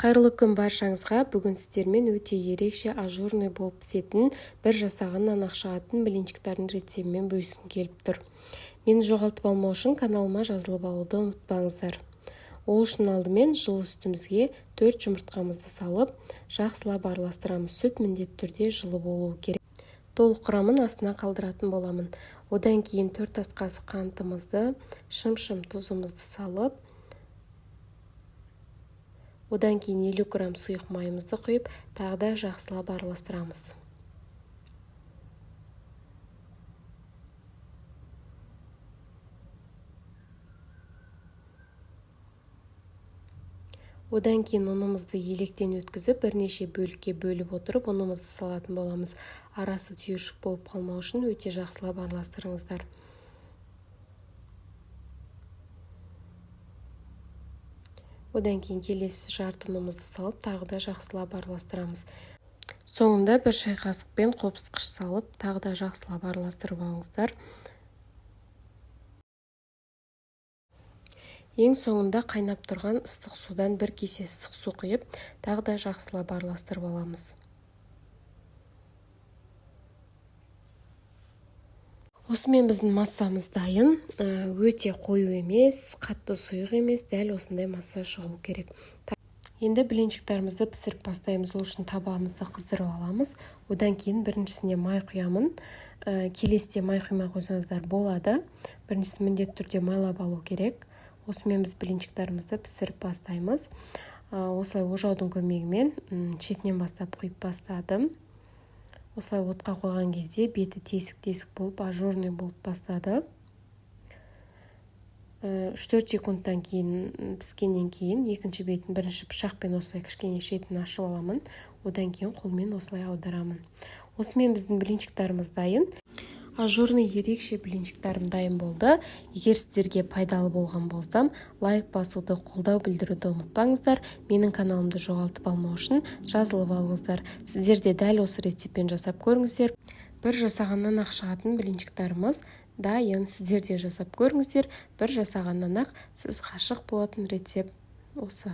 Қайырлы күн баршаңызға. Бүгін сіздермен өте ерекше ажурный болып пісетін, бір жасағаннан ақ шығатын блинчиктардың рецебімен бөліскім келіп тұр. Мені жоғалтып алмау үшін каналыма жазылып алуды ұмытпаңыздар. Ол үшін алдымен жылы сүтімізге 4 жұмыртқамызды салып, жақсылап араластырамыз. Сүт міндетті түрде жылы болуы керек. Толық құрамын астына қалдыратын боламын. Одан кейін 4 ас қасық қантымызды, шым-шым тұзымызды салып, одан кейін 50 грамм сұйық майымызды құйып, тағы да жақсылап араластырамыз. Одан кейін ұнымызды електен өткізіп, бірнеше бөлікке бөліп отырып, ұнымызды салатын боламыз. Арасы түйіршік болып қалмау үшін өте жақсылап араластырыңыздар. Одан кейін келесі жарты ұнымызды салып, тағы да жақсылап араластырамыз. Соңында бір шай қасықпен қопсытқыш салып, тағы да жақсылап араластырып алыңыздар. Ең соңында қайнап тұрған ыстық судан бір кесе ыстық су құйып, тағы да жақсылап араластырып аламыз. Осымен біздің массамыз дайын. Өте қою емес, қатты сұйық емес, дәл осындай масса шығу керек. Енді блинчиктарымызды пісіріп бастаймыз. Ол үшін табағымызды қыздырып аламыз. Одан кейін біріншісіне май құямын. Келесіде май құймай қойсаңыздар болады. Біріншісі міндетті түрде майлап алу керек. Осымен біз блинчиктарымызды пісіріп бастаймыз. Осылай ожаудың көмегімен шетінен бастап құйып бастадым. Осылай отқа қойған кезде беті тесік-тесік болып, ажурный болып бастады. 3-4 секундтан кейін піскеннен кейін екінші бетін бірінші пышақпен осылай кішкене шетін ашып аламын. Одан кейін қолмен осылай аударамын. Осымен біздің блинчиктарымыз дайын. Ажурный ерекше блинчиктарым дайын болды. Егер сіздерге пайдалы болған болсам, лайк басуды, қолдау білдіруді ұмытпаңыздар. Менің каналымды жоғалтып алмау үшін жазылып алыңыздар. Сіздер де дәл осы рецеппен жасап көріңіздер. Бір жасағаннан ақ шығатын блинчиктарымыз дайын. Сіздер де жасап көріңіздер. Бір жасағаннан ақ сіз ғашық болатын рецепт осы.